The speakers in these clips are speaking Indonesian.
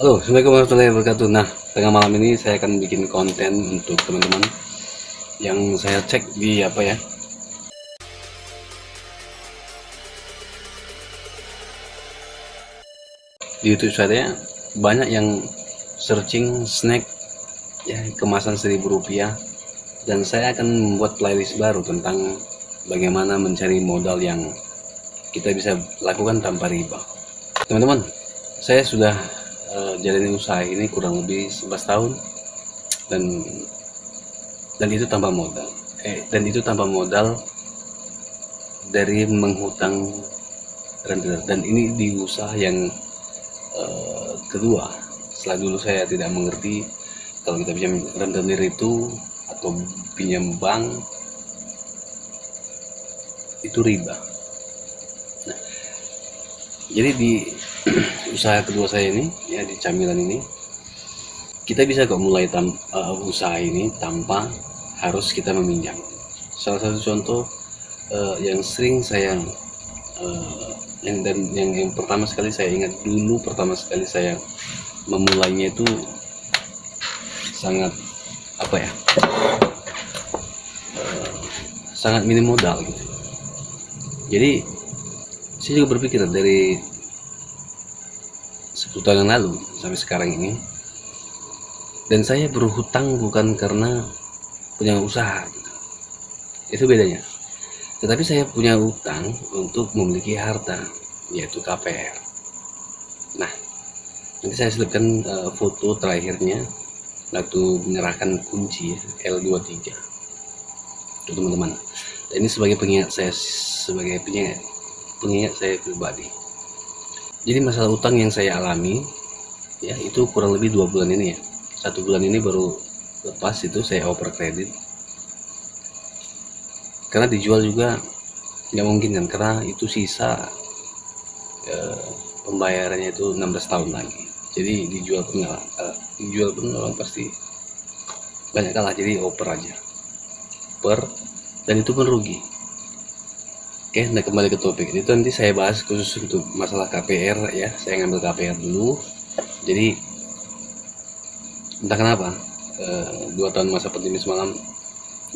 Halo, Assalamualaikum warahmatullahi wabarakatuh. Nah, tengah malam ini saya akan bikin konten untuk teman-teman yang saya cek di apa ya, di YouTube saya banyak yang searching snack ya kemasan Rp1.000, dan saya akan membuat playlist baru tentang bagaimana mencari modal yang kita bisa lakukan tanpa riba. Teman-teman, saya sudah jalani usaha ini kurang lebih 11 tahun, dan itu tanpa modal. Dan itu tanpa modal dari menghutang rentenir, dan ini di usaha yang kedua. Setelah dulu saya tidak mengerti kalau kita pinjam rentenir itu atau pinjam bank itu riba. Nah, jadi di usaha kedua saya ini ya, di camilan ini kita bisa kok mulai usaha ini tanpa harus kita meminjam. Salah satu contoh yang sering saya yang pertama sekali saya ingat dulu, pertama sekali saya memulainya itu sangat apa ya, sangat minim modal gitu. Jadi saya juga berpikir dari 10 tahun yang lalu sampai sekarang ini, dan saya berhutang bukan karena punya usaha gitu. Itu bedanya. Tetapi saya punya utang untuk memiliki harta, yaitu KPR. Nah, nanti saya selipkan foto terakhirnya waktu menyerahkan kunci L23 itu, teman-teman. Dan ini sebagai pengingat saya, pengingat saya pribadi. Jadi masalah utang yang saya alami ya itu kurang lebih 2 bulan ini ya. 1 bulan ini baru lepas, itu saya oper kredit. Karena dijual juga nggak mungkin kan, karena itu sisa pembayarannya itu 16 tahun lagi. Jadi dijual pun orang pasti banyak kalah, jadi oper aja dan itu pun rugi. Oke, nah kembali ke topik itu, nanti saya bahas khusus untuk masalah KPR ya. Saya ngambil KPR dulu. Jadi entah kenapa 2 tahun masa pandemi semalam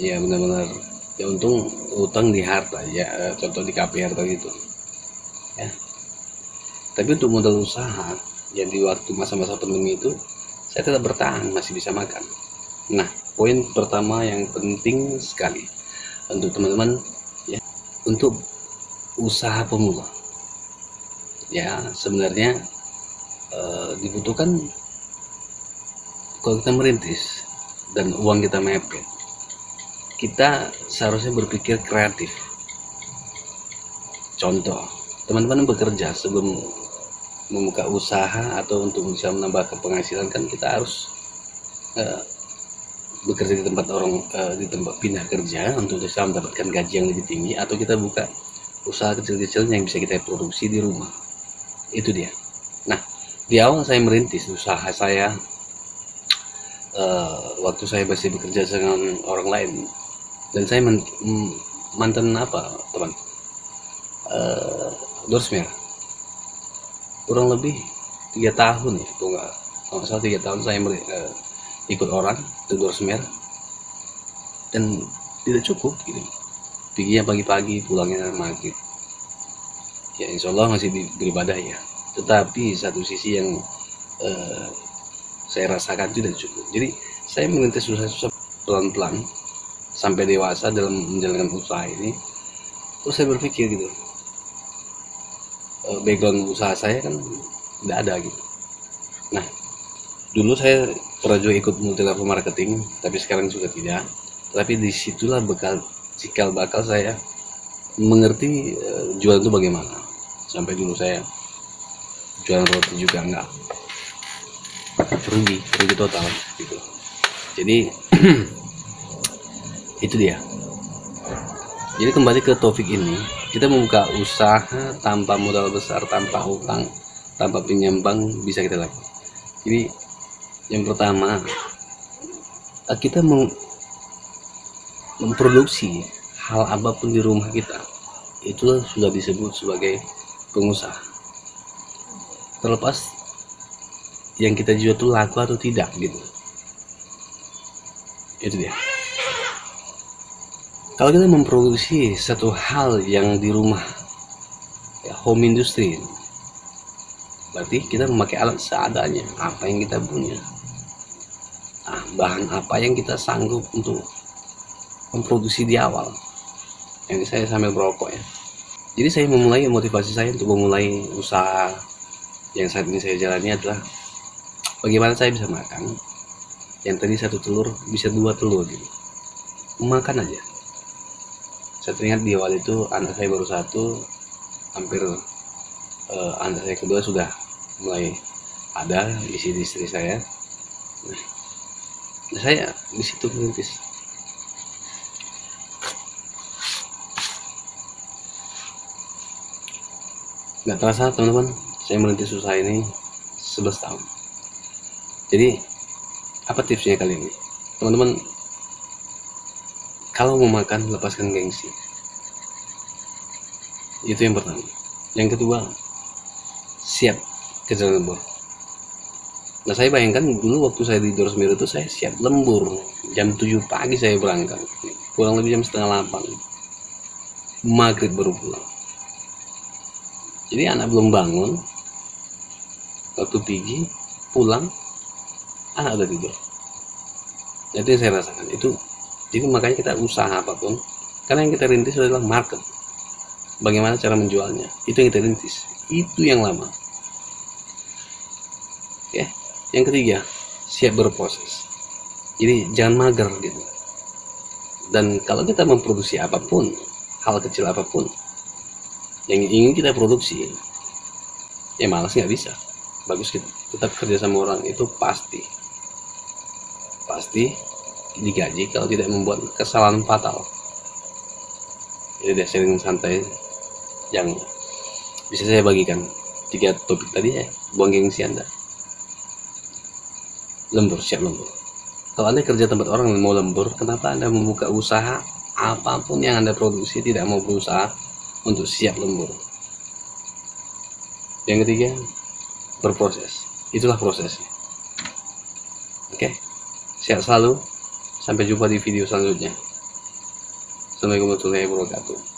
ya benar-benar ya, untung utang di harta ya, contoh di KPR tadi itu ya. Tapi untuk modal usaha ya di waktu masa-masa pandemi itu saya tetap bertahan, masih bisa makan. Nah, poin pertama yang penting sekali untuk teman-teman ya, untuk usaha pemula ya, sebenarnya dibutuhkan, kalau kita merintis dan uang kita mepet, kita seharusnya berpikir kreatif. Contoh, teman-teman bekerja sebelum membuka usaha atau untuk bisa menambah penghasilan, kan kita harus bekerja di tempat di tempat pindah kerja untuk bisa mendapatkan gaji yang lebih tinggi, atau kita buka usaha kecil-kecil yang bisa kita produksi di rumah. Itu dia. Nah, di awal saya merintis usaha saya, waktu saya masih bekerja dengan orang lain, dan saya mantan apa teman, doorsman kurang lebih 3 tahun ya, kalau nggak salah 3 tahun saya ikut orang itu doorsman, dan tidak cukup gitu. Perginya pagi-pagi, pulangnya maghrib ya, insya Allah masih beribadah ya, tetapi satu sisi yang saya rasakan tidak cukup. Jadi saya merintis usaha pelan-pelan sampai dewasa dalam menjalankan usaha ini. Terus saya berpikir gitu, background usaha saya kan tidak ada gitu. Nah, dulu saya pernah juga ikut multi level marketing, tapi sekarang juga tidak. Tapi disitulah cikal bakal saya mengerti jualan itu bagaimana. Sampai dulu saya jualan roti juga enggak, rugi total gitu. Jadi itu dia. Jadi kembali ke topik ini, kita membuka usaha tanpa modal besar, tanpa utang, tanpa pinjam bank, bisa kita lakukan. Jadi yang pertama, kita memproduksi hal apapun di rumah kita, itu sudah disebut sebagai pengusaha. Terlepas yang kita jual itu laku atau tidak gitu. Itu dia. Kalau kita memproduksi satu hal yang di rumah, ya, home industry, berarti kita memakai alat seadanya, apa yang kita punya. Nah, bahan apa yang kita sanggup untuk memproduksi di awal. Yang saya sambil merokok ya. Jadi saya memulai, motivasi saya untuk memulai usaha yang saat ini saya jalani adalah bagaimana saya bisa makan. Yang tadi 1 telur bisa 2 telur gitu. Makan aja. Saya teringat di awal itu anak saya baru 1, hampir anak saya kedua sudah mulai ada isi di istri saya. Nah, saya di situ merintis. Nggak terasa teman-teman, saya merintis usaha ini 11 tahun. Jadi apa tipsnya kali ini? Teman-teman, kalau mau makan, lepaskan gengsi. Itu yang pertama. Yang kedua, siap kerja lembur. Nah, saya bayangkan dulu waktu saya di Dorosmiro itu saya siap lembur. Jam 7 pagi saya berangkat. Pulang lebih jam setengah 8. Maghrib baru pulang. Jadi anak belum bangun, waktu pagi pulang, anak udah tidur. Nah, itu yang saya rasakan. Jadi makanya kita usaha apapun, karena yang kita rintis adalah market. Bagaimana cara menjualnya, itu yang kita rintis. Itu yang lama. Oke. Yang ketiga, siap berproses. Jadi jangan mager gitu. Dan kalau kita memproduksi apapun, hal kecil apapun yang ingin kita produksi, ya malas nggak bisa. Bagus kita tetap kerja sama orang, itu pasti digaji kalau tidak membuat kesalahan fatal. Jadi dia sharing santai yang bisa saya bagikan 3 topik tadi ya. Buang gengsi Anda, lembur, siap lembur. Kalau Anda kerja tempat orang yang mau lembur, kenapa Anda membuka usaha apapun yang Anda produksi tidak mau berusaha untuk siap lembur? Yang ketiga, berproses. Itulah prosesnya. Oke, sehat selalu. Sampai jumpa di video selanjutnya. Assalamualaikum warahmatullahi wabarakatuh.